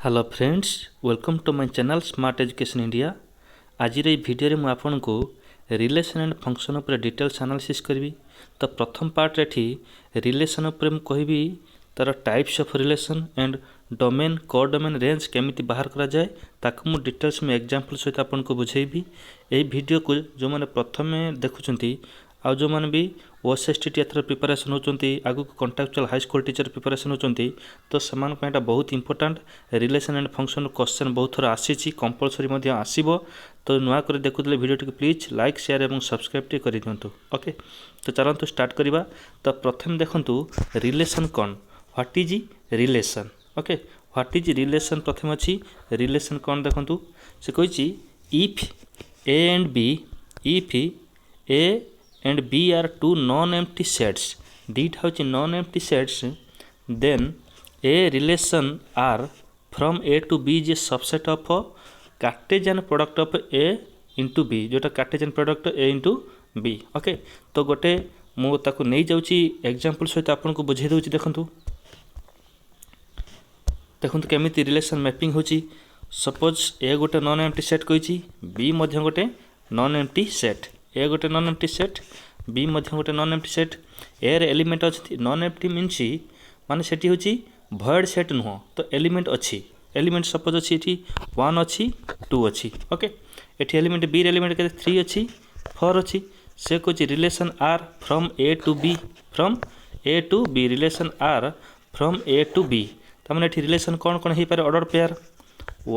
Hello friends, welcome to my channel smart education India. आज video में आपको relation and function उपर details analysis करी। तो प्रथम पार्ट एठी रिलेशन उपर मु कहबी तार types of relation and domain codomain range केमिति बाहर करा जाए ताकू मु डिटेल्स में एग्जांपल सहित आपको बुझेबी। एही वीडियो को जो माने प्रथमे देखुचंती आ जो माने भी ओएसएसटी एथर प्रिपरेशन होचंती आगु contractual high school teacher preparation होचंती तो समान को एटा बहुत important relation and function question बहुत थोड़ा आसी कंपलसरी मध्ये आसीबो। तो नुआ कर देखुले वीडियो टी प्लीज लाइक शेयर एवं सब्सक्राइब टी करि दियंतु। ओके, तो चलंतु स्टार्ट करिबा। तो प्रथम देखंतु रिलेशन कोन, what is relation. Okay, what is relation प्रथम अछि रिलेशन कोन देखंतु से कहिछि if A and B, if A and B are two non-empty sets, these are non-empty sets, then a relation R from A to B is a subset of a Cartesian product of A into B, जोटा Cartesian product A into B। Okay, तो गोटे मु ताको नहीं जाउची example सहित आपनको बुझाई दउची। देखंतु देखंतु केमिति रिलेशन मैपिंग होची। सपोज ए गोटे नॉन एम्प्टी सेट कहिची, बी मध्य गोटे नॉन एम्प्टी सेट, ए गोटे नॉन एम्प्टी सेट, बी मध्य गोटे नॉन एम्प्टी सेट। ए रे एलिमेंट अछि नॉन एम्प्टी मीन्स माने सेठी होची भॉइड सेट नुह, तो एलिमेंट अछि, एलिमेंट सपोज अछि एठी 1 अछि 2 अछि। ओके, एठी एलिमेंट बी रे एलिमेंट के 3 अछि 4 अछि। से कोची relation R from A to B, from A to B, relation R from A to B. तामाने एठी रिलेशन कोन कोन हे पारे ऑर्डर पेयर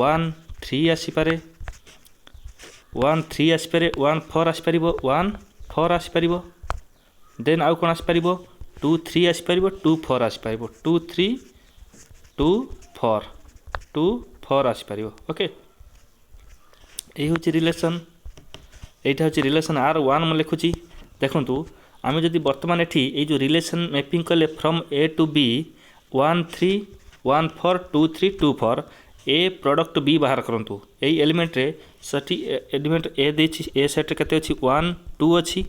1 3 आसी पारे, 1 3 आसी पारे, 1 4 आसी पारिबो, 1 4 आसी पारिबो। देन आउ कोन आसी पारिबो 2 3 आसी पारिबो, 2 4 आसी पारिबो, 2 3 2 4 2 4 आसी पारिबो। ओके, एही होची रिलेशन, एटा होची रिलेशन R1 म लिखुची। देखंतु आमे जदि वर्तमान एठी ए जो रिलेशन मैपिंग कले from A to B 1 3 1 4 2 3 2 4 A product B बाहर करंतु। एई एलिमेंट रे सठी एलिमेंट ए देछि, ए सेट केते अछि 1 2 अछि।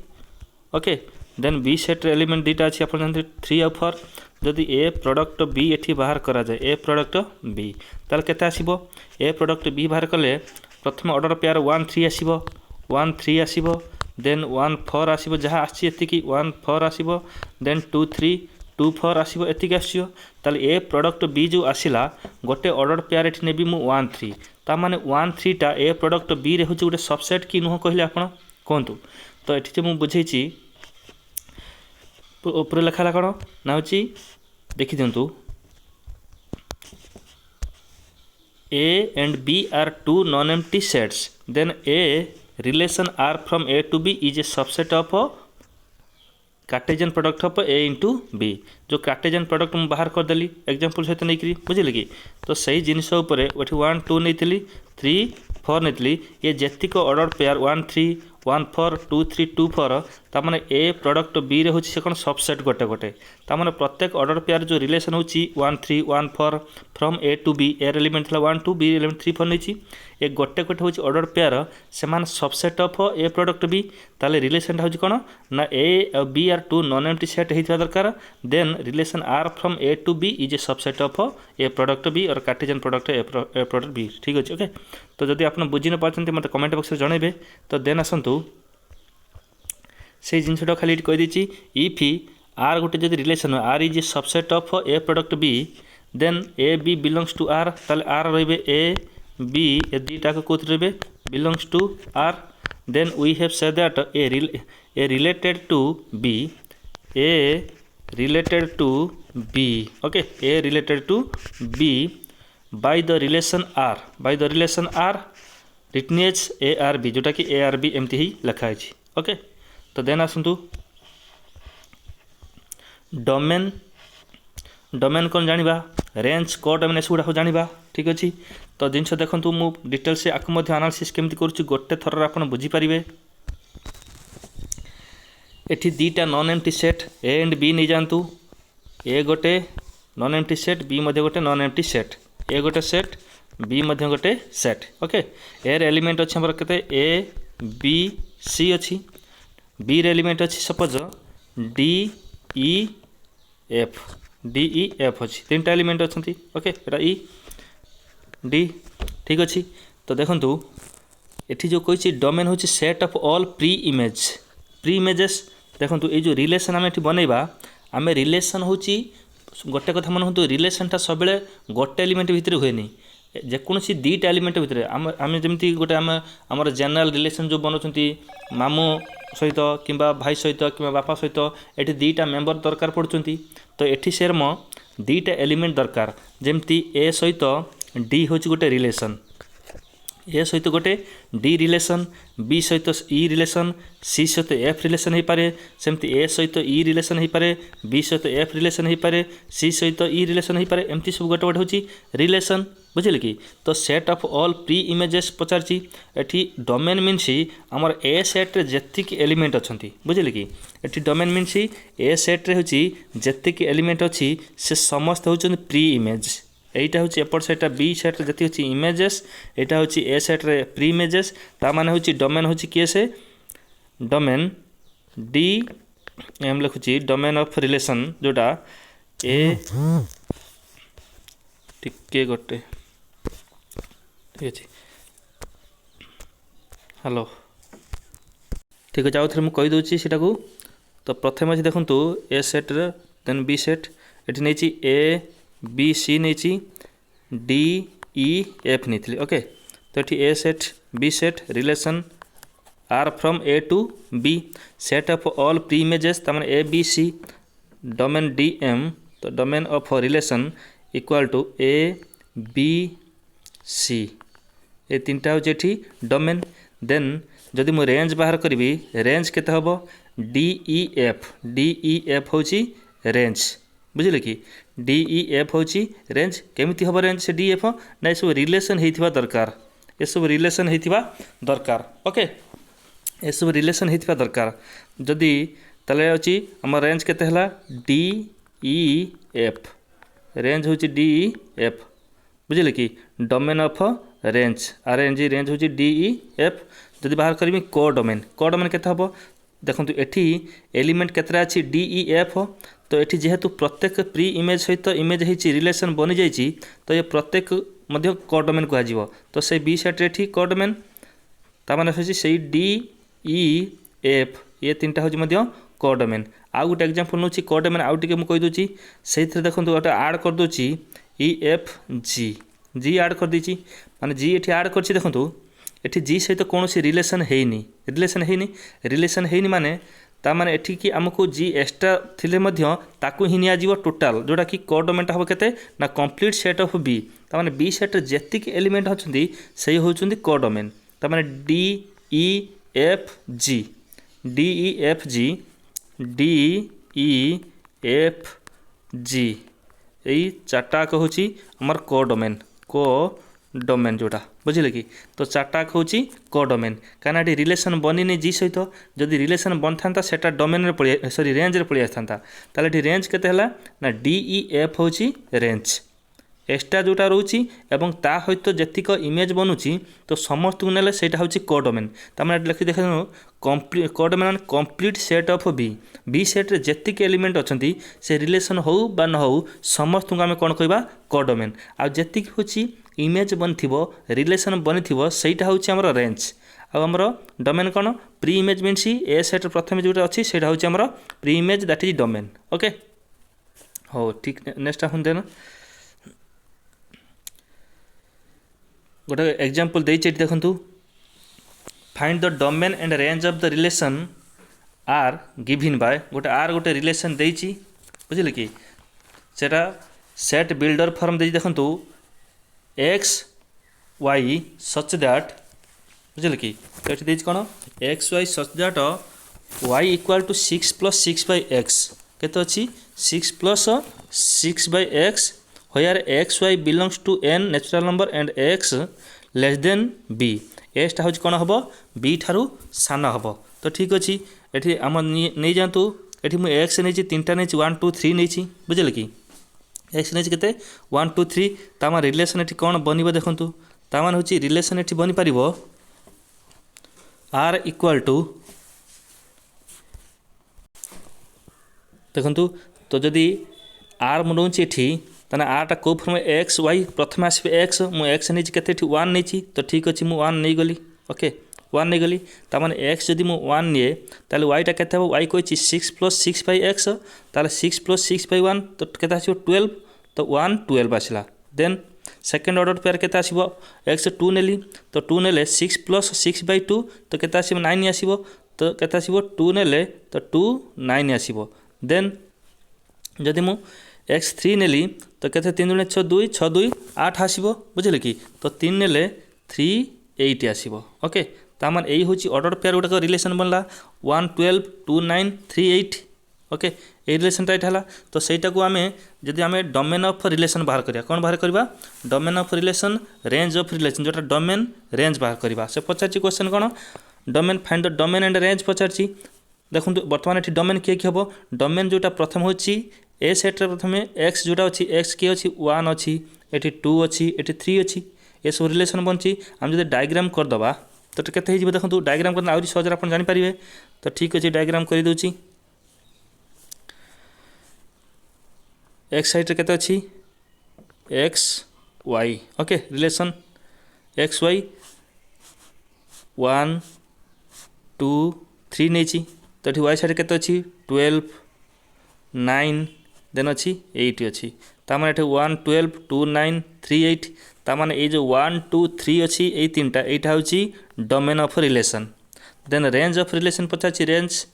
ओके, देन बी सेट रे एलिमेंट दीटा अछि अपन जानते 3 और 4। जदि ए प्रोडक्ट बी एठी बाहर करा जाए, ए प्रोडक्ट बी ताल केते आसीबो, ए प्रोडक्ट बी बाहर कले प्रथम ऑर्डर पेयर 1 3 आसीबो, 1 3 आसीबो, देन 1 4 आसीबो, जहा आछि एतिकी 1 4 आसीबो, देन 2 3 2 4 आसीबो, एतिकी आसीयो। ताल ए प्रोडक्ट बी जो आसिला गोटे ऑर्डर पेयर एठी नेबी मु 1 3, ता माने 1 3 टा ए प्रोडक्ट बी रे होची गोटे सबसेट की नुह कहले आपण कोंतु। तो एठी जे मु बुझेछि ऊपर लिखाला कोन ना होची देखि दियंतु A and B are two non-empty sets, then A relation R from A to B is a subset of a Cartesian product of A into B. जो कार्टेजियन प्रोडक्ट मु बाहर कर देली एग्जांपल सहित नहीं करी, बुझिले कि। तो सही जिनिस ऊपर ओठी 1 2 नहीं 3 4 नहीं, ये जेतिक ऑर्डर पेयर 1 3 1 4 2 3 2 4 ता माने ए प्रोडक्ट बी रे होची से कोन सबसेट गोटे गोटे। ता माने प्रत्येक ऑर्डर पेयर जो रिलेशन होची 1 3 1 4 from A to B, A element थला 1 2, बी एलिमेंट 3 4 नहीं, ए गोटे गोटे होची ऑर्डर पेयर से मान subset of A product B. ताले रिलेशन होची कोन ना ए और B are two non empty set हेथिबा दरकार। Then relation R from A to B is a subset of A product B और Cartesian product A product B. ठीक अछि। ओके, तो जदि आपन बुझि न पाछंती मते कमेंट बॉक्स रे जणैबे। तो देन आसंतु से जिनसटा खाली कहि दिछि इफ आर गोटे जदि relation R is a subset of A product B, then A B belongs to R, ताले आर रहबे ए बी ए दुटा को कोथ रहबे belongs to R. Then we have said that A related to B, A related to B, okay, A related to B by the relation R, by the relation R written as ARB, जोटा कि ARB एमती ही लिखा है। Okay, तो then आसंतु domain, domain कौन जानिबा, range code एमने सुडा हो जानिबा। ठीक अछि। तो जिनस देखंतु मु डिटेल से आकु मध्ये एनालिसिस केमती करूची गोटे थर आपण बुझी परिबे। एठी दीटा non empty set A and B नहीं जानतु, ए गोटे नॉन एम्प्टी सेट, बी मध्ये गोटे नॉन एम्प्टी सेट, ए गोटे सेट, बी मध्ये गोटे सेट। ओके, ए रे एलिमेंट अछि हमर केते ए बी सी अछि, बी रे एलिमेंट अछि suppose D E F, D E F अछि, तीनटा एलिमेंट अछंती। ओके, एटा ई डी ठीक अच्छी। तो देखंतु एठी जो कही डोमेन हूँ set of all pre images देखंतु ये जो रिलेशन आम एठी बनैबा आम रिलेशन हूँ गोटे कथा मन हूँ रिलेशनटा सब गोटे एलिमेंट भितर हुए जेकोसी दीटा एलिमेंट भितर आम जमी गोटे आम जेनराल रिलेशन जो बनाऊँ मामू सहित कि भाई सहित कि बापा सहित ये दीटा मेम्बर दरकार पड़ुंट तो ये सेम दीटा एलिमेंट दरकार जमती ए सहित डी हूँ गोटे रिलेशन ए सहित गोटे डी रिलेशन बी सहित ई रिलेशन सी सहित एफ रिलेशन हो पारे सेमती ए सहित ई रिलेशन हो पारे बी सहित एफ रिलेशन हो पारे सी सहित ई रिलेशन हो पारे एमती सब गोटे गोटे हूँ रिलेशन बुझे कि। तो set of all pre images पचारची एठी डोमेन मीन्स आमर ए सेट रे जेतिक एलिमेंट अच्छी बुझे कि एठी डोमेन मीन्स ए सेट रे हूँ जेतिक एलिमेंट अच्छी से समस्त होउछन प्री इमेज एटा हूँ एपट साइड बी सेट जी अच्छी इमेजेस एटा हूँ ए सेट रे प्री इमेजेस ता माने हूँ डोमेन हूँ किए से डोमेन डी एम लिखुची डोमेन ऑफ रिलेशन जोटा ए टिके गोटे ठीक अच्छे हेलो ठीक अच्छे आउ थे मुझे कहीदे सीटा को। तो प्रथम अच्छे देखूँ A set then B set ये नहीं ए बी सी नहीं डी ई एफ नहीं ओके। तो ये A set B set relation R from A to B set of all pre images तमें A B C domain D M तो domain of relation equal to A B C ये तीनटा हूँ ये domain then जदि मु range बाहर करी रेंज केते हम डी ई एफ हूँ रेंज बुझे कि डी ई एफ हूँ रेंज केमिति हम रेंज से डी एफ ना सब रिलेशन होता दरकार ये सब रिलेशन होता दरकार ओके ये सब रिलेशन होता दरकार जदि ताले अच्छी आम रेंज केते हला डी ई एफ रेंज हूँ डी ई एफ बुझे कि domain of range R N G range हूँ डी ई एफ जदि बाहर करी कोडोमेन केते हम देखो ये एलिमेंट केतरा अच्छी डी ई एफ तो ये जेहेतु प्रत्येक प्री इमेज सहित इमेज होती रिलेशन बनी जाइए तो ये प्रत्येक मध्य कोडोमेन कह तो से बी सेट रे कोडोमेन ताने हूँ से डी ई एफ ये तीनटा हूँ कोडोमेन आउ गोटे एग्जांपल नौ कोडोमेन आउ टे मुझे से देखो गोटे आड करदे ई एफ जी आड कर दी माने जी ये आड कर देखो ये जी सहित कौन रिलेशन है माने ता माने एठी कि आमको जी एक्स्ट्रा थिले मध्य ताकू ही निया टोटाल जोटा कि कोडोमेनटा हम केते ना कंप्लीट सेट ऑफ बी ता माने बी सेट जेतिक एलिमेंट होचंदी सही होचंदी कोडोमेन ता माने D E F G D E F G यही चार्टा कहूँ आमर कोडोमेन जोटा बुझे कि। तो चार्टा हूँ कोडोमेन कहीं रिलेशन बनी जी सहित जदि रिलेशन बन था सेटा डोमेन पड़े सॉरी रेंज रे पड़े आसता ताले रेंज केते हला ना डी ई एफ हूँ रेंज एक्स्ट्रा जोटा रोची एवं ता सहित जेतिक इमेज बनूची तो समस्त को नेले सेटा हूँ कोडोमेन तमें लिखि देख codomain complete set of B set रे जेतिक एलिमेंट अच्छी से रिलेशन हो बा न हो समस्त को आम कौन कहवा कोडोमेन आ जेतिक हूँ इमेज बनी रिलेशन बनी सेटा हूँ आमर रेंज आमर डोमेन कौन pre image means A set प्रथम जोटा अच्छी से हूँ आमर pre image that is domain okay हो ठीक नेक्स्ट आसन देन गोटे एग्जांपल देइछि देखंतु find the domain and range of the relation R given by गोटे आर गोटे रिलेशन देइछि बुझिले कि सेटा सेट बिल्डर फॉर्म देइछि देखंतु एक्स वाई सच दैट बुझिले कि तो एठी देइछि कोन X Y such that Y equal to 6 + 6/x केते अछि 6 + 6/x where x y belongs to n natural number and x less than b x टा हूँ कौन हम b ठारू सान हम तो ठीक अच्छे ये आम नहीं जातु ये मुझे एक्स नहीं तीनटा नहीं 1 2 3 नहीं बुझे कि एक्स नहीं के 1 2 3 ताम रिलेसन ये कौन बन देखूँ तामान हूँ रिलेसन ये बनी पार आर इक्वल टू देखु तो जदि आर मुझे ये ताने आटा को फॉर्म एक्स वाई प्रथम आसबे एक्स मु एक्स नहीं केते 1 नहीं तो ठीक अच्छे मु 1 नहीं गली ओके 1 नहीं गली ताने एक्स जदि मु 1 निए ताले वाईटा केते हो वाई कोइ 6 + 6 / x ताले 6 + 6 / 1 तो केते आसीबो 12 तो 1 12 आसला देन सेकेंड ऑर्डर पेयर केते आसीबो x 2 नेली तो 2 नेले 6 + 6/2 तो केते आसीबो 9 आसीबो तो केते आसीबो 2 नेले तो 2 9 आसीबो देन जदि मु x 3 नेली तो केते 3 × 6 2 6 2 8 आसीबो बुझिले कि तो 3 नेले 3 8 आसीबो ओके तामान एई होची ऑर्डर पेयर गुटा रिलेशन बनला 1 12 2 9 3 8 ओके ए रिलेशन टाइट हला तो सेटा को आमे जदि आमे डोमेन ऑफ रिलेशन बाहर करिया कोन बाहर करबा domain of relation range of relation जोटा डोमेन रेंज बाहर करबा से पचाची क्वेश्चन कोन domain find the domain and range पचाची देखु वर्तमान एठी डोमेन के हबो डोमेन जोटा प्रथम होची ए सेट रे प्रथम x जोटा अछि x के अछि 1 अछि एठी 2 अछि एठी 3 अछि ए सब रिलेशन बनची हम जदि डायग्राम कर दबा तो केते हिजबो देखु डायग्राम करना आउरी सहज आपण जानि परिबे तो ठीक अछि डायग्राम करि दोची एक्स साइड केते अछि X Y okay relation X Y 1 2 3 नेछि तो वाई साइड केते अछि 12 9 देन अछि 8 अछि तामाने एठे 1 12 2 9 3 8 तामाने ए जो 1 2 3 अछि ए तीनटा एटा होछि domain of relation then range of relation पचाछि range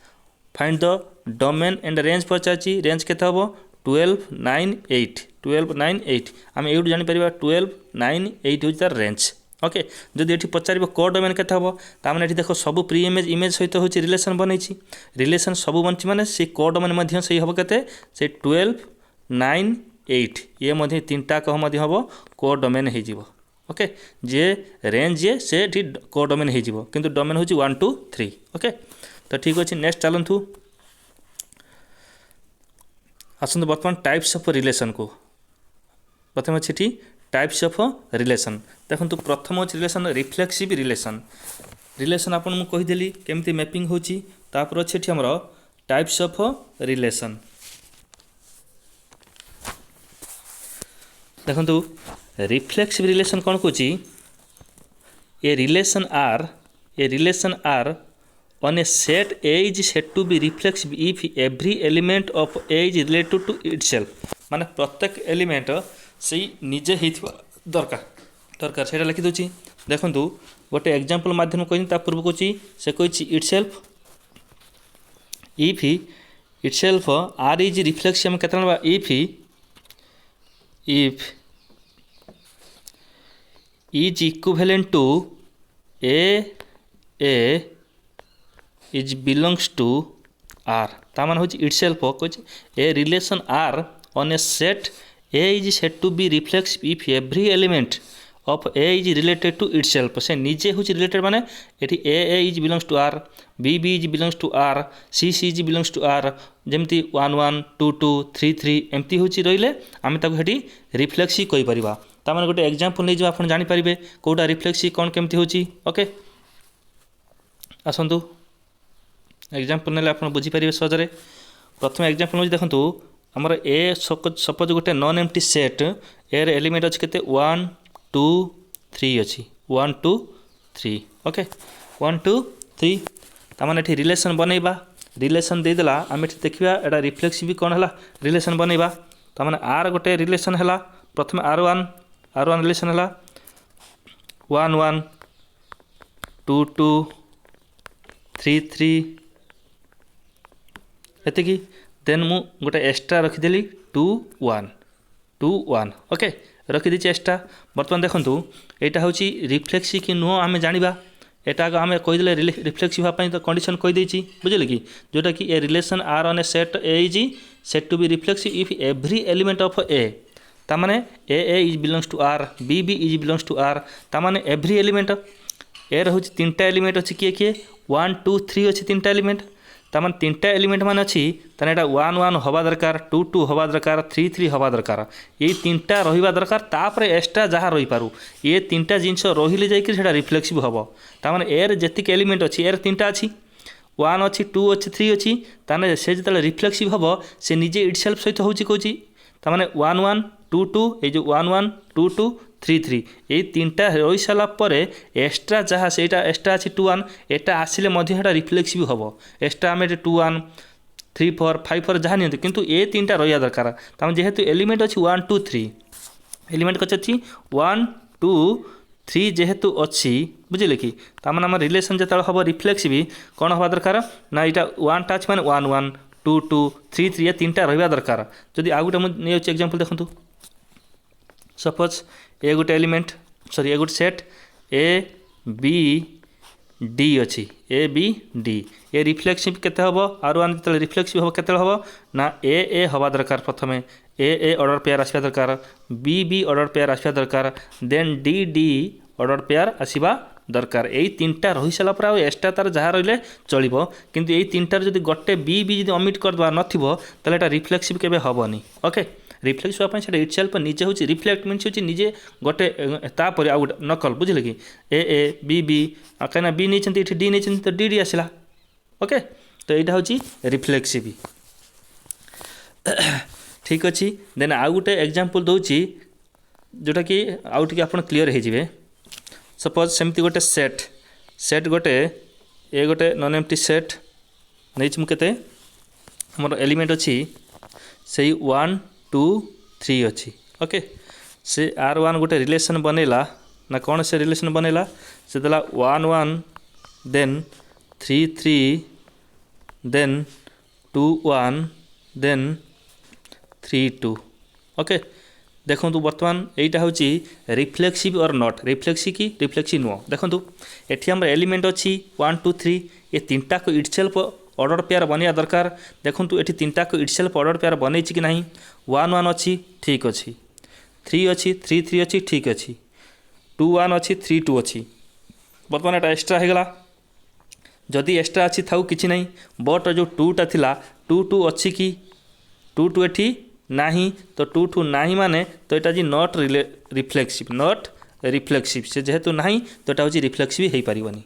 find the domain and range पचाछि रेंज केते हबो 12 9 8 12 9 8 आम एउड जानि परिबा 12 9 8 होज तार रेंज ओके जदि एठी पचारिबो को डोमेन केते हबो तामाने एठी देखो सब प्री इमेज इमेज सहित होछि रिलेशन बनैछि रिलेशन सब बनछि माने से को डोमेन मध्य सही हबो केते से 12 9 8 ये मध्य तीनटा कह मध्य हबो को डोमेन हे जिवो ओके जे रेंज जे से एठी को डोमेन हे जिवो किंतु डोमेन होछि 1 2 3 ओके तो ठीक अछि नेक्स्ट चलंतु आसंत बर्तमान टाइप्स ऑफ रिलेशन को प्रथम अच्छी टाइप्स ऑफ रिलेशन देखो प्रथम अच्छे रिलेशन रिफ्लेक्सिव रिलेशन रिलेशन आपन मु कहिदेली केमती मैपिंग होची तापर अच्छे हमर टाइप्स ऑफ रिलेशन देखो रिफ्लेक्सिव रिलेशन कौन कोची A relation R on a set A is said to be reflexive if every element of A is related to itself माने प्रत्येक एलिमेंट से निजे हेथिबा दरकार सेटा लिखि दोची देखंतु गोटे एग्जांपल माध्यम कहि ता पूर्व कोची से कहिछि itself if itself R is reflexive हम केतना बा if is equivalent to A is belongs to R तामान होची itself Kochi a relation R on a set A is said to be reflexive if every element of A is related to itself से निजे होची related माने एठी A is belongs to R B is belongs to R C is belongs to R जेमती 1 1 2 2 3 3 एमती होची रहिले आमे ताको हेठी रिफ्लेक्सिव कहि परिबा तामान गोटे एग्जांपल नै जो आपण जानि परिबे कोडा रिफ्लेक्सिव कोन केमती होची ओके आसंतु एग्जांपल नेले आपण बुझी परिबे सहजरे प्रथम एग्जांपल होची देखंतु हमर ए सपोज गोटे नॉन एम्प्टी सेट ए रे एलिमेंट अछि केते 1 2 3 अछि 1 2 3 ओके 1 2 3 तामाने एठी रिलेशन बनैबा रिलेशन दे देला हम एठी देखिबा एटा रिफ्लेक्सिव कोन हला रिलेशन बनैबा तामाने आर गोटे रिलेशन हला प्रथम r1 रिलेशन हला 1 1 2 2 3 3 एतिकी देन मु गोटे एक्स्ट्रा रखिदेली 2 1 ओके रखिदी एक्स्ट्रा बर्तमान देखंतु एटा होची रिफ्लेक्सिव कि नो आमे जानिबा एटा आमे कहि देले रिफ्लेक्सिव पई तो कंडीशन कहि देछि बुझले कि जोटा कि A relation R on a set A is set to be reflexive if every element of A ता माने A is belongs to R B is belongs to R ता माने एवरी एलिमेंट ए होची तीनटा एलिमेंट अछि किए 1 2 3 अछि तीनटा एलिमेंट तामान तीनटा एलिमेंट मान अच्छी ताने एटा 1 1 हवा दरकार 2 2 हवा दरकार 3 3 हवा दरकार ये तीनटा रहिबा दरकार तापर एक्स्ट्रा जहाँ रही पारू ये तीनटा जिनस रहिले जाई कि सेटा रिफ्लेक्सिव हबो तामाने एर जेतिक एलिमेंट अछि एर तीनटा अछि 1 अछि 2 अछि 3 अछि ताने से जतले रिफ्लेक्सिव हबो से निजे इटसेल्फ सहित होची कोची तामाने 1 1 टू टू ये जो 1 1 2 2 3 3 ये तीनटा रही सारा पर एक्सट्रा जहाँ से एक्सट्रा अच्छी 2 1 एटा आसिले मध्य रिफ्लेक्स भी हम एक्सट्रा आम 2 1 3 4 5 4 जहाँ नहीं किंतु ये तीनटा रहा दरकार तमें जेहेतु एलिमेंट अच्छी 1 2 3 एलिमेंट कच अच्छी 1 2 3 जेहेतु अच्छी बुझे कि तमाने आम रिलेसन जो हम रिफ्लेक्स भी कौन हवा दरकार ना यहाँ 1 टा अच्छी मैंने 1 1 2 2 3 3 ये तीनटा रहा दरकार जदि आउ गोटे मुझे एग्जांपल देखो सपोज ए गोटे एलिमेंट सॉरी ए गोटे सेट ए बी डी अच्छी A B D A reflexive केते हबो आर वन जो रिफ्लेक्सिव हम केते हबो ना ए हवा दरकार प्रथम ए ऑर्डर पेयर आसवा दरकार बी ऑर्डर पेयर आसवा दरकार देन डी ऑर्डर पेयर आसवा दरकार यही तीनटा रही सारा पर आउ एक्सट्रा तार जहाँ रही चलो किंतु यही तीनटार जब गोटे बी जब अमिट करदे नथिबो ताले एटा रिफ्लेक्सिव केबे हबनी ओके रिफ्लेक्स होगा से इटसेल्फ निजे हूँ रिफ्लेक्ट मीन्स हूँ निजे गोटे तापर आउ गोटे नकल बुझे कि ए बी कहीं बी नहीं डी नहीं तो डी आसला ओके तो यहाँ हूँ रिफ्लेक्सिव ठीक अच्छे देन आउ गोटे एग्जांपल दूची जोटा कि आउ टे आप क्लीयर हो सपोज सेमती गोटे सेट गोटे ए गोटे नॉन एम्प्टी सेट नहीं मुझे मोर एलिमेंट अच्छी से 1 2 3 अच्छी ओके से R1 गोटे रिलेशन बनैला ना कौन से रिलेशन बनैला से देला 1 1 देन 3 3 देन 2 1 देन 3 2 ओके देखो बर्तमान यहीटा हूँ रिफ्लेक्सिव और नॉट रिफ्लेक्सिव कि रिफ्लेक्सिव नुह देखो ये आम एलिमेंट अच्छी 1 2 3 ये तीनटा को इटसेल्फ ऑर्डर पेयर बनवा दरकार देखो ये तीनटा को इटसेल्फ ऑर्डर पेयर बनई कि ना 1 1 अच्छी ठीक अच्छी 3 अच्छी 3 3 अच्छी ठीक अच्छी 2 1 अच्छी 3 2 अच्छी बर्तमान एटा एक्सट्रा हो गला जदि एक्सट्रा अच्छी था कि ना बट जो 2टा थिला 2 2 अच्छी कि 2 2 एठी नहीं तो 2 2 नहीं माने तो यहाँ जी नॉट रिफ्लेक्सिव से जेहेतु नहीं तो यहाँ हूँ रिफ्लेक्सिव हो पारनी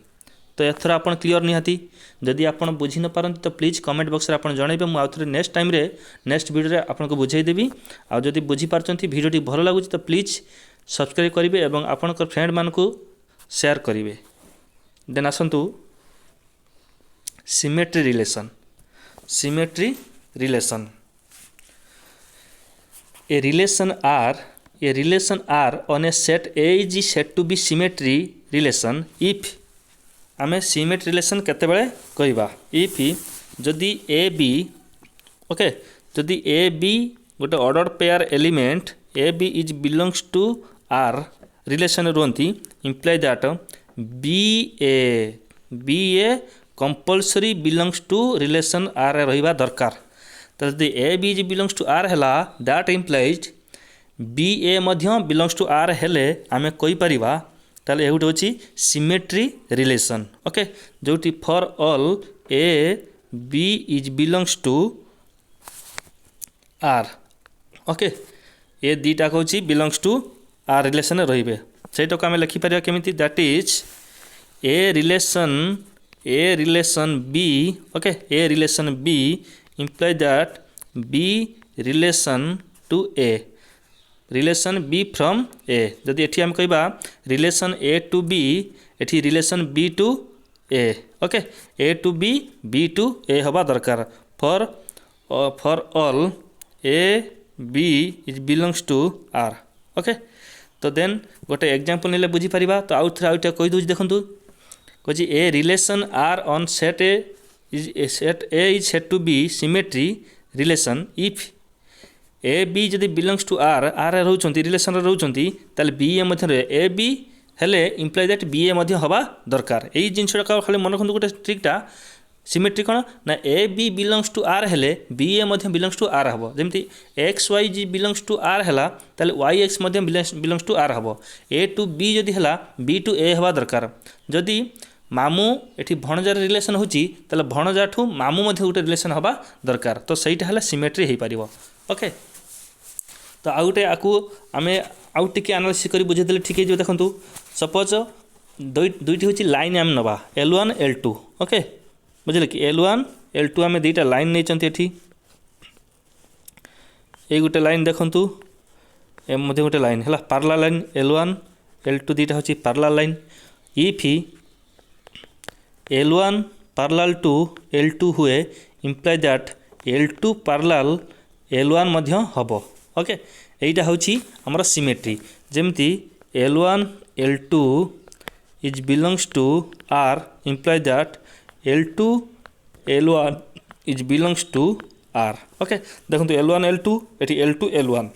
तो एथर आप क्लीयर निहाती जदि आप बुझी न पारती तो प्लीज कमेंट बॉक्स रे आप जनइबे मु आउथरे नेक्स्ट टाइम रे नेक्स्ट वीडियो रे आपको बुझाईदेवी आ जदि बुझी पारछंती वीडियोटी भल लगुच तो प्लीज सब्सक्राइब करेंगे और आपंकर फ्रेंड मान को शेयर करेंगे देन आसतु symmetry relation A relation R on a set A is said to be symmetry relation if आमे symmetry relation केते बेले कहबा if जदि A B ओके जदि A B गोटे order pair element A B is belongs to R relation रुहंती imply that B A compulsory belongs to relation R रहिबा दरकार तो यदि ए बी जी बिलोंग्स टू आर है that implies B A belongs to R हेले आमे कहि परिबा ताले एहुट होची सिमेट्री रिलेशन ओके जोटी for all A B is belongs to R okay ये दीटा होची बिलोंग्स टू आर रिलेशन रहिबे सेटा आमे लिखि परिबा केमिति that is A relation B okay A relation B imply that B relation to A relation B from A जदि एठी हम कहबा relation A to B एठी relation B to A okay A to B B to A हवा दरकार for all A B is belongs to R okay तो then गोटे example नेले बुझी परिबा तो आउट कहि दोज देखंतु कहि a relation R on set A is said to be symmetry relation if A B जदि belongs to R रहउचंती रिलेशन रहउचंती ताले B A Madhya A B हेले इम्प्लाई दैट B A मध्य हवा दरकार एई जिनसटा खाली मन रखु गोटे ट्रिकटा सिमेट्री कौन ना A B belongs to R हेले B A Madhya belongs to R हबो जेमती X Y ji belongs to R हैला ताले Y X Madhya belongs to R हबो A to B जदि हैला B to A हवा दरकार जदि मामू एठी भणजार रिलेशन होची ताले भणजा ठू मामू मध्य गोटे रिलेशन हवा दरकार तो सहीटा हला सिमेट्री हो पारिबो ओके तो आउ गोटे आकु आमे आउ टिके एनालिसिस करी बुझे देले ठीक हे जो देखंतु सपोज दुईटी होची लाइन आम नबा L1 L2 ओके बुझले कि L1 L2 आमे दुईटा लाइन नै चंती एठी ए गोटे लाइन देखंतु ए मध्य गोटे लाइन है पैरेलल लाइन L1 L2 दुईटा हूँ parallel line if L1 parallel to L2 हुए imply that L2 parallel L1 मध्य हबो ओके एटा होची हमर सिमेट्री जेमती L1 L2 is belongs to R imply that L2 L1 is belongs to R okay देखंतु L1 L2 eighty L2 L1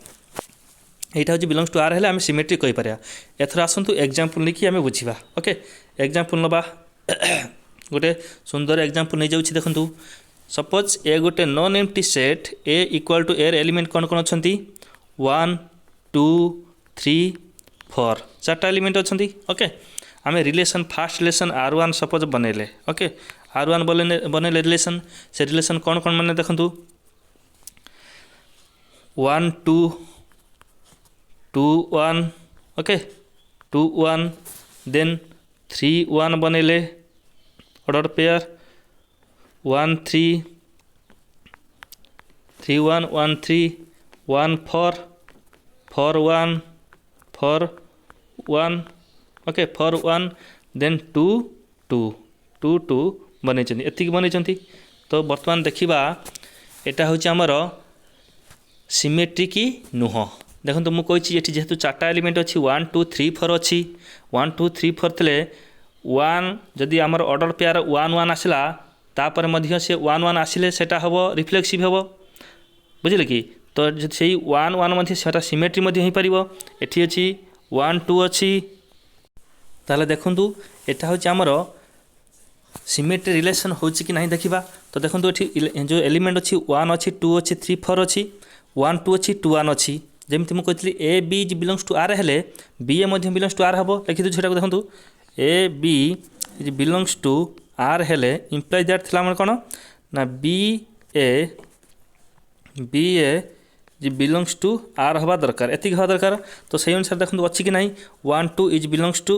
एटा होची belongs to R हेले हम सिमेट्री कहि परिया एथर आसंतु एग्जांपल लिखि हमें बुझिबा ओके एग्जांपल नबा गोटे सुंदर एग्जांपल नै जाउछि देखंतु सपोज ए गोटे non empty set A equal to एर एलिमेंट कोन कोन अछंती 1 2 3 4 चारटा एलिमेंट अछंती ओके आमे relation first relation R1 suppose बनेले ओके R1 बनेले रिलेशन से रिलेशन कोन कोन माने देखंतु 1 2 2 1 ओके 2 1 देन 3 1 बनेले ऑर्डर पेयर 1 3 3 1 1 3 1 4 4 1 4 1 ओके 4 1 देन 2 2 2 2 बनै चंती एतिक बनै चंती तो वर्तमान देखिबा एटा होची हमर सिमेट्री की नुह देखंतु मु कहिछि एठी जेहेतु चारटा एलिमेंट अछि 1 2 3 4 अछि 1 2 3 4 तले 1 जदि हमर ऑर्डर पेयर 1 1 आसिला तापर मध्य से 1 1 आसिले सेटा हबो रिफ्लेक्सिव हबो बुझिले कि तो से 1 1 मध्य सेटा सिमेट्री मध्य ही परिबो एठी अछि 1 2 अछि ताले देखंतु एटा होछि हमर सिमेट्री रिलेशन होछि कि नहीं देखिबा तो देखंतु एठी जो एलिमेंट अछि 1 अछि 2 अछि 3 4 अछि 1 2 अछि 2 1 अछि जेमति मु कहतली A B is belongs to R हेले B A मध्य बिलोंग्स टू R हबो लिखि दु छटा को देखंतु A B is belongs to R हेले इंप्लाय दैट थिला मन कोन ना B A is belongs to R हबा दरकार एतिक हबा दरकार तो सही अनुसार देखंतु अछि कि नहीं 1 2 इज बिलोंग्स टू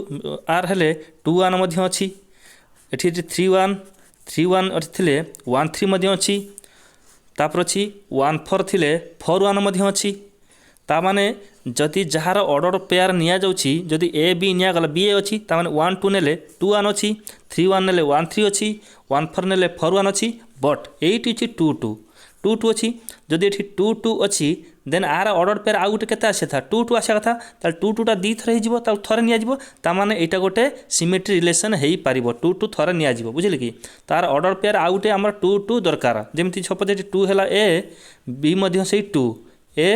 R हेले 2 1 मध्य अछि एठी 3 1 3 1 अछि थिले 1 3 मध्य अछि तापर अछि 1 4 थिले 4 1 मध्य अछि ता माने जदि जहार ऑर्डर पेयर निया जाउछि जदि A B निया गला B A अछि ता माने 1 2 नेले 2 1 अछि 3 1 नेले 1 3 अछि 1 4 नेले 4 1 अछि बट 8 अछि 2 2 2 2 अछि जदि एठी 2 2 अछि देन आर ऑर्डर पेयर आ गुटे केते आसे था 2 2 आसे कथा त 2 2 ता दी थरे हि जिवो ता थरे निया जिवो ता माने एटा गोटे सिमेट्री रिलेशन हेई पारिबो 2 2 थरे निया जिवो बुझिले कि तार ऑर्डर पेयर आ गुटे हमर 2 2 दरकार जेमति सपोज एठी 2 हेला A B मध्य सेही 2 A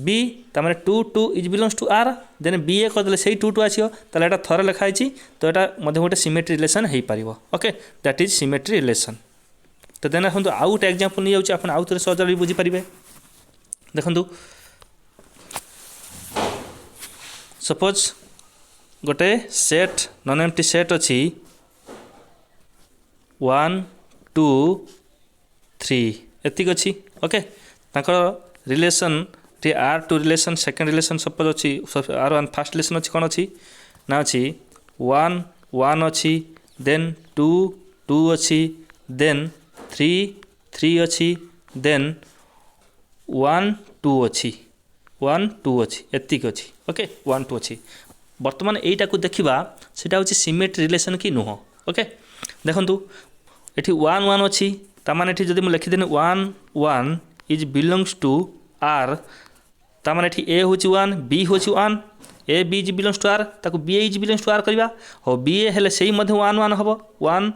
B तामाने 2 2 is belongs to R then B A करदले सेही 2 2 आसियो ताले एटा थरे लिखा आइछि तो एटा मध्य गोटे सिमेट्री रिलेशन हेई पारिबो okay that is symmetry relation तो देन हम आउ गोटे एग्जांपल नि जाउछि आपण आउ थरे सहजली बुझी परिबे देखंतु सपोज गोटे सेट नॉन एम्प्टी सेट अछि 1 2 3 एतिक अछि ओके ताकर रिलेशन टी R2 relation second relation suppose अछि R1 फर्स्ट रिलेशन अछि कोन अछि ना अछि 1 1 अछि देन 2 2 अछि देन 3 3 अछि देन 1 2 अछि 1 2 अछि एतिक अछि ओके 1 2 अछि वर्तमान एटा को देखिबा सेटा होछि सिमेट्री रिलेशन की नुह ओके देखंतु एठी 1 1 अछि ता माने एठी जदि म लिखि देनी 1 1 इज बिलोंग्स टू R ता माने एठी A होछि 1 B होछि 1 A B is belongs to R ताको B A is belongs to R करिबा हो B A हेले सेही मध्ये 1 1 हबो 1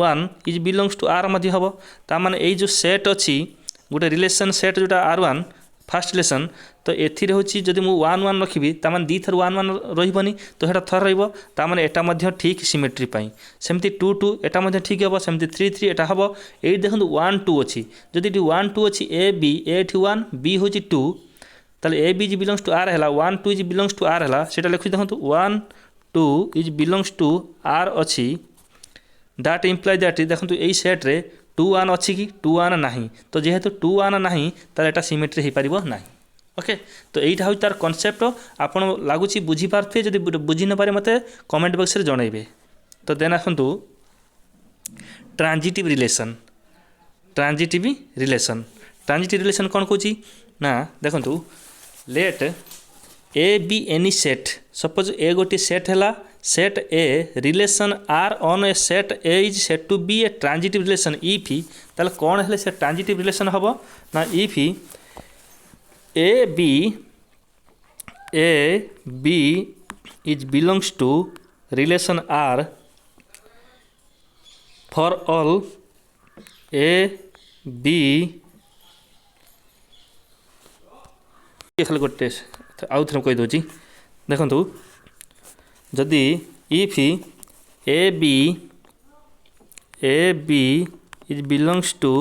1 इज बिलोंग्स टू R मध्ये हबो ता माने एई जो सेट अछि गोटे रिलेशन सेट जोटा R1 फर्स्ट रिलेशन तो एथि रे होछि जदि मु 1 1 रखिबी ता माने दी थर 1 1 रहिबनी तो हेटा थर रहइबो ता माने एटा मध्ये ठीक सिमेट्री पई सेमति 2 2 एटा मध्ये ठीक हबो सेमति 3 3 एटा हबो एई देखंतु 1 2 अछि जदि टी 1 2 अछि A B A ठी 1 B होछि 2 ताले A B is belongs to R हैला 1 2 इज बिलोंग्स टू R हैला सेटा लिखि देखंतु 1 2 इज बिलोंग्स टू R अछि दैट इंप्लाय दैट देखंतु एई सेट रे 2 1 अछि कि 2 1 नाही तो जेहेतु 2 1 नाही ताले एटा सिमेट्री हे परिबो नाही ओके तो एटा हो तार कांसेप्ट आपण लागुची बुझी पारथे जदि बुझी न पारे मते कमेंट बॉक्स रे जणाइबे तो देन आखंतु ट्रांजिटिव रिलेशन ट्रांजिटिव रिलेशन कोन कोची ना देखंतु let A B any set suppose ए गोटे सेट है set A relation R on a set A is set to B a transitive relation if ताले कौन है से ट्रांजिटिव रिलेशन हम ना if A B is belongs to relation R for all A B खाली गोटे आउ थे कहीदे देखु जदि if A B is belongs to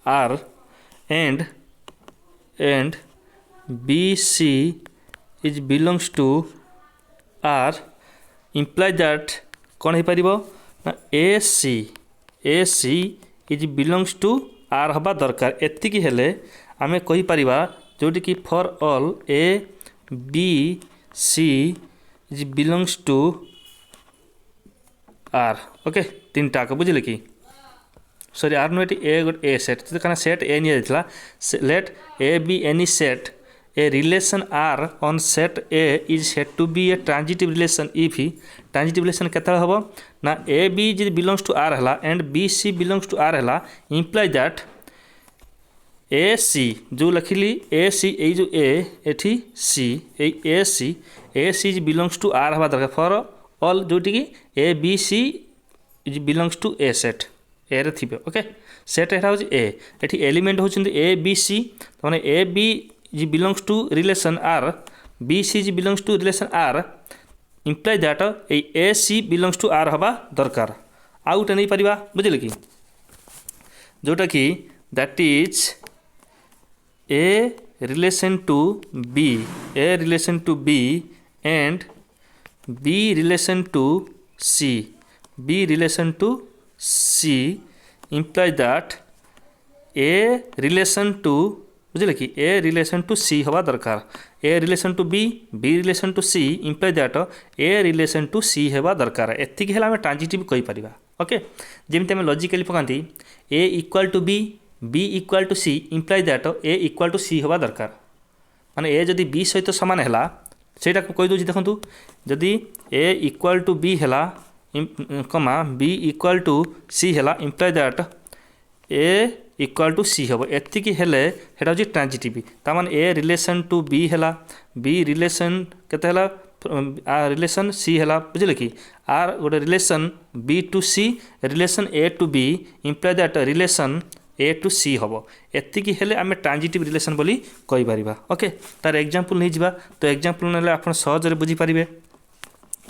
R and B C is belongs to R imply that कौन हो पार ना A C is belongs to R हवा दरकार एतिकी हेले आमे कहि परिबा जोटी कि for all A B C is belongs to R okay तीन टाक बुझे कि सॉरी आर नो ए गोटे ए सेट कहीं सेट ए नि let A B any set A relation R on set A is set to B a transitive relation if transitive relation केते हम ना A B is belongs to R है and B C belongs to R है imply that A C जो लिखिली A C ये जो एठी C A C is belongs to R हवा दरकार फॉर ऑल जोटी कि A B C is belongs to a set A रे थिबे ओके सेट एटा हो ए एठी एलिमेंट होचंदी ए बी सी तने A B is belongs to relation R B C is belongs to relation R imply that A C belongs to R हवा दरकार आउ गोटे नहीं पारिबा बुझिले कि जोटा कि that is A relation to B and B relation to C imply that A relation to बुझे कि A relation to C हवा दरकार A relation to B relation to C imply that A relation to C हवा दरकार एतिक है आम transitive कहि परिबा okay जेमते आम लॉजिकली पकांती A equal to B equal to C imply that A equal to C हवा दरकार माने ए जदि बी सहित सामान है सेटा कहीदे देखूँ जदि ए इक्वल टू बी है कमा बी इक्वल टू सी है imply that A equal to C हम एतिकी हेले हेटा होची ट्रांजिटिव तामान ए रिलेशन टू बी है बी रिलेशन केते है रिलेशन सी है बुझे कि आर गोटे relation B to C relation A to B imply that relation A to C हम एतिकी हेले आमे ट्रांजिटिव रिलेशन बोली कहि परिबा ओके तार एग्जांपल नहीं जिबा तो एग्जांपल नेले आपण सहज रे बुझी परिबे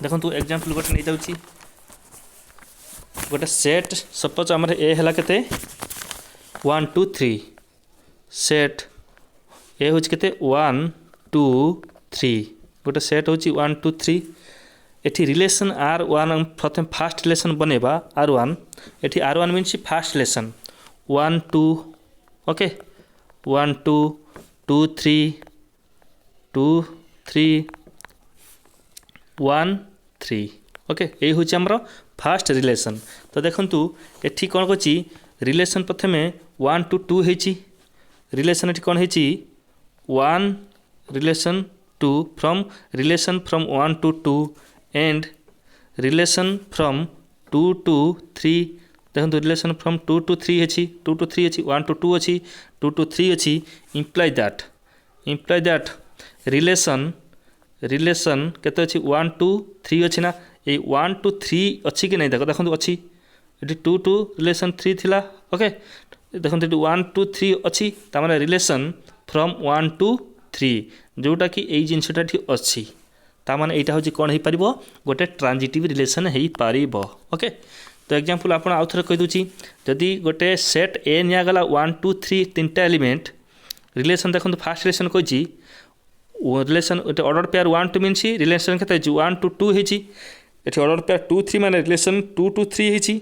देखंतु एग्जांपल गोटे नहीं जाउची गोटे सेट सपोज हमर ए हला केते 1 2 3 सेट ए होची केते 1 2 3 गोटे सेट होची 1 2 3 एठी रिलेशन R1 प्रथम फास्ट रिलेशन बनेबा R1 एठी R1 means fast relation 1 2 okay 1 2 2 3 2 3 1 3 okay ये हूँ आमर फास्ट रिलेशन तो देखंतु एठी कौन कछि रिलेशन प्रथमे 1 टू 2 होइछि रिलेशन एठी कौन होइछि 1 relation 2 from 1 to 2 and relation from 2 to 3 देखो रिलेशन फ्रॉम 2 टू 3 अच्छी 2 टू 3 अच्छी 1 टू 2 अच्छी 2 टू 3 अच्छी इम्प्लाय दैट रिलेशन केते अच्छी 1 टू 3 अच्छी ना ये 1 टू 3 अच्छी कि नहीं देखो अच्छी ये 2 टू रिलेशन 3 थिला ओके देखो 1 टू 3 अच्छी तामाने रिलेशन फ्रॉम 1 टू 3 जोटा कि ये जिनसटा अच्छी तामाने एटा होची कोन हे परिबो गोटे ट्रांजिटिव रिलेशन हे परिबो ओके तो एग्जांपल आपण आउ थरे कहि दोची जदि गोटे सेट ए निया गला 1 2 3 तीनटा एलिमेंट रिलेशन देखो फास्ट रिलेशन कहि relation order pair 1 2 means relation केते 1 टू 2 हेची एठी ऑर्डर पेयर 2 3 माने रिलेशन 2 टू 3 हेची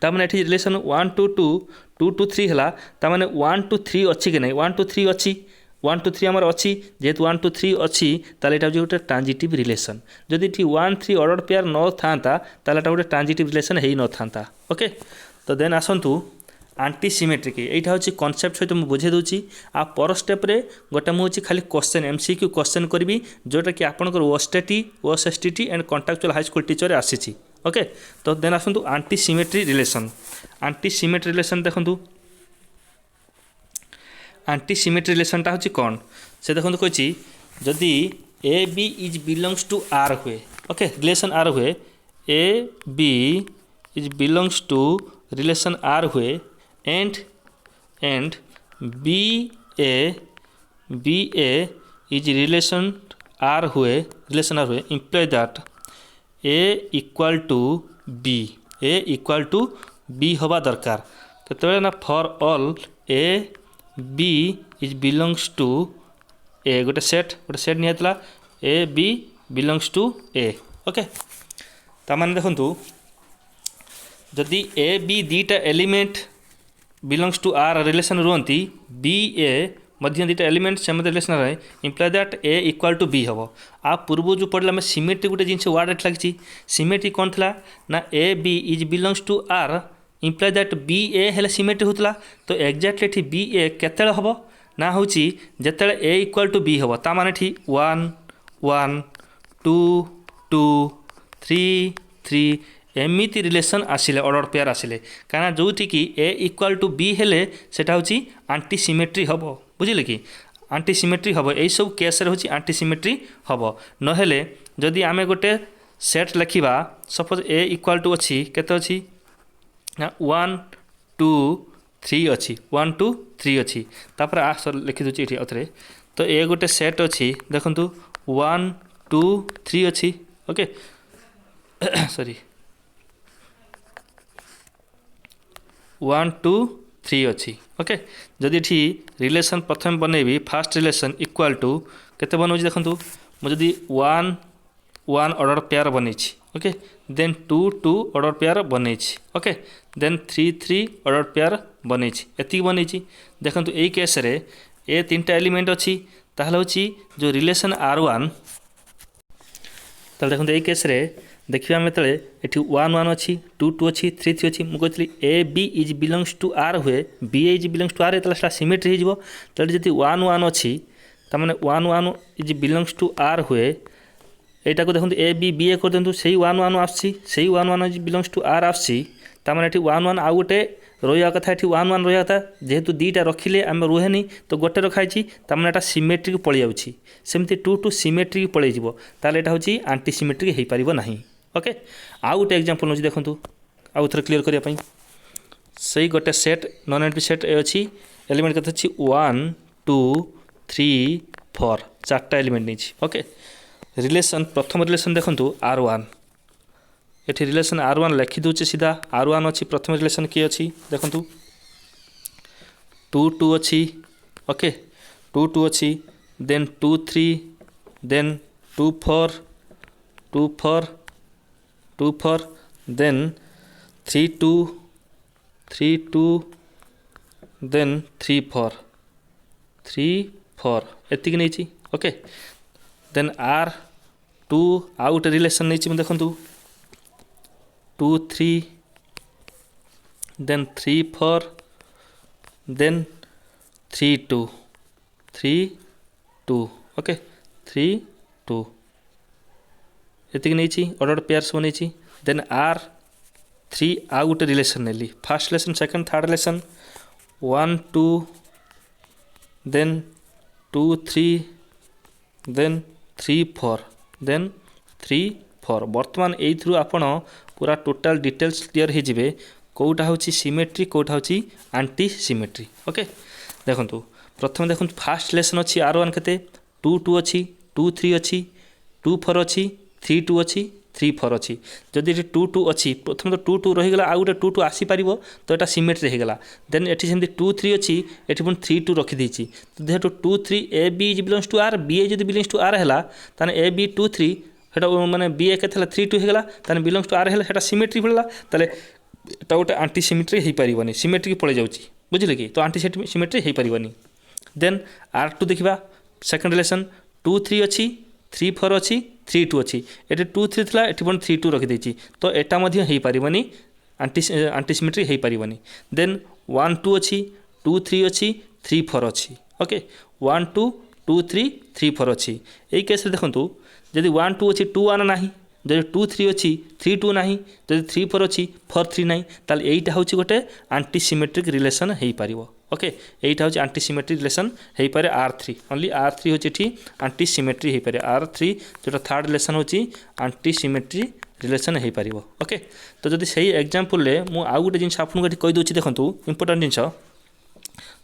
ता माने एठी रिलेशन 1 टू 2 2 टू 3 हला ता माने 1 टू 3 अछि कि नै 1 टू 3 अछि 1 टू 3 आमर अच्छी जेहेतु 1 टू 3 अच्छी ताले एटा गोटे ट्रांजिटिव रिलेशन जदि टी 1 3 ऑर्डर पेयर न था ताले एटा गोटे ट्रांजिटिव रिलेशन हेई न था ओके तो देन आसंतु आंटी सिमेट्रिक यहाँ हूँ कनसेप्ट सहित मुझे बुझे दूसरी आ पर स्टेप्रे गोटे मुझे खाली क्वेश्चन MCQ क्वेश्चन करी जोटा कि आपंकर OSTT OSSTT and contractual high school teacher आसी ओके। तो देन आसतु आंटी सिमेट्री रिलेशन देखु आंटी सिमेट्री रिलेशनटा हूँ कौन से देखो कही जदि A B is belongs to R हुए ओके रिलेशन आर हुए A B is belongs to relation R हुए and B A is relation R हुए imply that A equal to B हवा दरकार केतबेले ना for all A B is belongs to A गोटे set निहला A B belongs to A okay. तामाने देखंतु जदि ए बी दीटा element belongs to R relation रुहंती बी ए मध्य दीटा एलिमेंट से रिलेशन रहे imply that A equal to B हम आ पूर्व जो पढ़ला आम सिमेट्री गोटे जिन वार्ड लगी सिमेट्री कौन थी ना A B is belongs to R imply that B A हेले सिमेट्री होता तो एक्जाक्टली ये बी ए केतले हम ना हूँ जिते ए इक्वाल टू बी हम ता माने 1 1 2 2 3 3 एमती रिलेशन आसिले ऑर्डर पेयर आसिले कहीं जो कि ए इक्वाल टू बी हेले सेटा हूँ आंटी सिमेट्री हम बुझिले कि आंटी सिमेट्री हम यही सब केस हूँ आंटी सिमेट्री हम नहेले जदि आमे गोटे सेट लिखा सपोज ए इक्वाल टू अच्छी केते अच्छी 1 2 3 अच्छी 1 2 3 अच्छी तापर लिखी दूसरी ये अथरे तो ए गोटे सेट अच्छी देखु 1 2 3 अच्छी ओके सॉरी 1 2 3 अच्छी ओके जदि ये रिलेशन प्रथम बनैबी फास्ट रिलेशन इक्वाल टू केते बनौछि देखंतु मुझे 1 1 ऑर्डर पेयर बनी ओके देन 2 2 ऑर्डर पेयर बनी ओके देन 3 3 ऑर्डर पेयर बनी एति बनी देखो यही केस रे ए 3टा एलिमेंट अच्छी ताहले होची जो रिलेशन R1 ताहले देखो यही केस रे देखिए आम ये 1 1 अच्छी 2 2 अच्छी 3 3 अच्छी मुझे कहती A B is belongs to R हुए B is belongs to R तो सिमेट्री हो जी 1 1 अच्छी तमाने 1 1 इज बिलोंग्स टू आर हुए यहाँ को देखो ए बी बी ए कर दिखाँ से 1 1 आसी 1 1 इज बिलोंग्स टू आर आसी तार 1 1 आउ गोटे रहा कथा ये 1 1 रहा कथा जेहेतु दीटा रखिले आम रुहे तो गोटे रखाई तार सिमेट्रिक पलि जाऊँगी सेमती 2 2 सिमेट्रिक पलि ताल यहाँ हूँ आंटी सिमेट्रिक हो पार ना ओके। आउ गोटे एग्जांपल नौ देखो आउ थे क्लीयर करने से गोटे सेट नॉन एम्प्टी सेट अच्छी एलिमेंट के 1 2 3 4 4टा एलिमेंट नहीं ओके रिलेशन प्रथम रिलेशन देखो R1 ये रिलेशन R1 लिखी दूचे सीधा R1 अच्छी प्रथम रिलेशन किए अच्छी देखो 2 2 अच्छी ओके 2 2 अच्छी देन 2 3 देन 2 4 2 4 2 4 देन 3 2 3 2 देन 3 4 3 4 एतिक नहीं ओके देन R2 आउ गोटे रिलेशन नहीं देखो 2 3 देन 3 4 देन 3 2 3 2 ओके 3 2 एतिक नहीं ऑर्डर पेयर्स बनी देन R3 आउ गोटे रिलेशन नेली first relation second third relation 1 2 then 2 3 then 3 4 then 3 4 बर्तमान यू आपण पूरा टोटाल डिटेल्स क्लियर हो जाए कौटा हूँ सिमेट्री कौटा हूँ आंटी सिमेट्री ओके। देखो प्रथम देखो फास्ट रिलेशन अच्छी R1 के 2 2 अच्छी 2 3 अच्छी 2 4 अच्छी 3 2 अच्छी 3 4 अच्छी जदि 2 2 अच्छी प्रथम तो 2 2 रहीगला आउ गोटे 2 2 आसीपर तो यहाँ सिमेट्री होगा देन ये सेमती 2 3 अच्छी ये पुणी 3 2 रखीदे तो जेहेतु 2 3 A B is belongs to R B A जब बिलोंग्स टू आर है ताने ए बी 2 3 है मैंने बी ए के 3 2 होगा ताने बिलोंग्स टू आर है सिमेट्री पड़ा ताले एटा गोटे आंटी सिमेट्री हो पार सिमेट्रिक पड़े जाऊँगी बुझे कि तो आंटी सिमेट्री हो पार देन R2 देखा सेकेंड रिलेशन 2 3 अच्छी 3 4 अच्छी 3 2 अच्छी ये 2 3 था ये 3 2 रखीदे तो यहाँ हो पार आंटी सिमेट्री हो पार देन 1 2 अच्छी 2 3 अच्छी 3 4 अच्छी ओके 1 2 2 3 3 4 अच्छी यही केस देखूँ जदि 1 2 अच्छी 2 1 ना जब 2 3 अच्छी 3 2 ना जब 3 4 अच्छी 4 3 ना ताल यहीटा हूँ गोटे आंटीसीमेट्रिक रिलेसन हो पार ओके यहीटा हूँ आंटीसीमेट्रिक रिलेसन हो पारे R3 ओनली R3 हूँ ये आंटीसीमेट्री हो पारे R3 जोटा थर्ड रिलेसन हूँ आंटीसीमेट्री रिलेसन हो पार ओके तो जब से एग्जांपल मु आउ गोटे जिन आपको ये कहीदे देखूँ इंपोर्टां जिन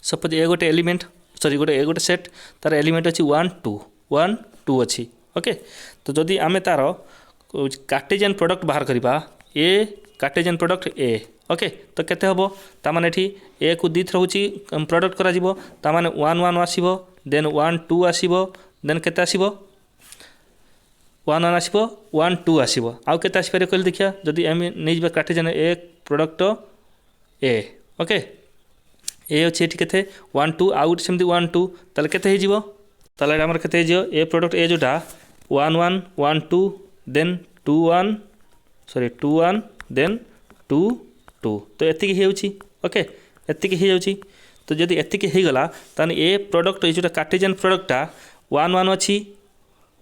सपोज ए गोटे एलिमेंट सॉरी गोटे ए गोटे सेट तार एलिमेंट अच्छी 1 2 1 2 अच्छी ओके तो जदि आम तार कार्टेशियन प्रोडक्ट बाहर करवा ए कार्टेशियन प्रोडक्ट ए ओके तो केते हबो तामाने एठी ए को दी थ्रो होची प्रोडक्ट करा जिवो तामाने 1 1 आसीबो देन 1 2 आसीबो देन केते आसीबो 1 1 आसीबो 1 2 आसीबो आउ केते आसी पारे कहल देखिया जदि हम नै जिबा Cartesian A product A okay ए अछि एठी केते 1 2 आउ सेमती 1 2 तले केते हे जिवो तले हमर केते हे जिवो ए प्रोडक्ट ए जोटा 1 1 1 2 देन 2 1 सॉरी 2 1 देन 2 2 तो एतिक ही होची ओके एतिक ही होची तो जदि एतिक ही गला ताने ए प्रोडक्ट जोटा कार्टेशियन प्रोडक्टटा 1 1 अछि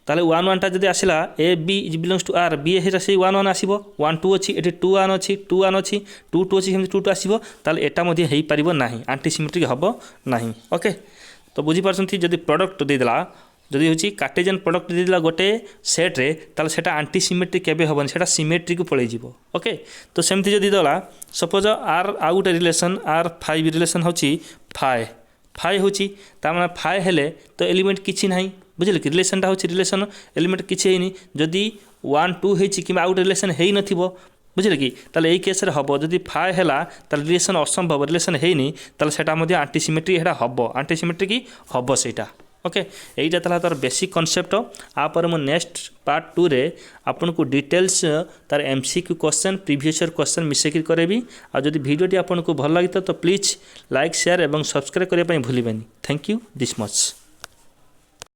ताले 1 1 टा जदि आसिला A B is belongs to R B हेटा से 1 1 आसीबो 1 2 अछि एठी 2 1 अछि 2 1 अछि 2 2 अछि हम 2 2 आसीबो ताले एटा मध्ये हेई परिबो नाही आंटीसिमेट्रिक हबो नाही ओके तो बुझी परछंती जदि प्रोडक्ट दे देला जदि हूँ कार्टेशियन प्रोडक्ट देला गोटे सेट्रे ताल सेटा आंटीसीमेट्रिक केबे हबन सेटा सिमेट्रिक पळै जिवो ओके तो सेमती जदि देला सपोज आर आउ गोटे रिलेसन R5 रिलेसन होची फाइ फाइ होची तामाने फाइ हेले तो एलिमेंट किछि नाही बुझिले कि रिलेसनटा होची रिलेसन एलिमेंट किछि हेनी जदि 1 2 हेची कि आउ गोटे रिलेसन हेई नथिबो बुझिले कि ताले एई केस रे हबो जदि फाइ हेला ताले रिलेसन असंभव रिलेसन हेनी ताले सेटा मध्ये आंटीसीमेट्रिक हेडा हबो आंटीसीमेट्रिक की हबो सेटा ओके यहीटा था तार बेसिक कॉन्सेप्ट आपर मु नेक्स्ट पार्ट 2 रे आपन को डिटेल्स तार MCQ question previous year question मिसेक करेबी आ जदि वीडियोटी आपन को भल लागिता तो प्लीज लाइक शेयर एवं सब्सक्राइब करने भूलिबेनी थैंक यू दिस मच।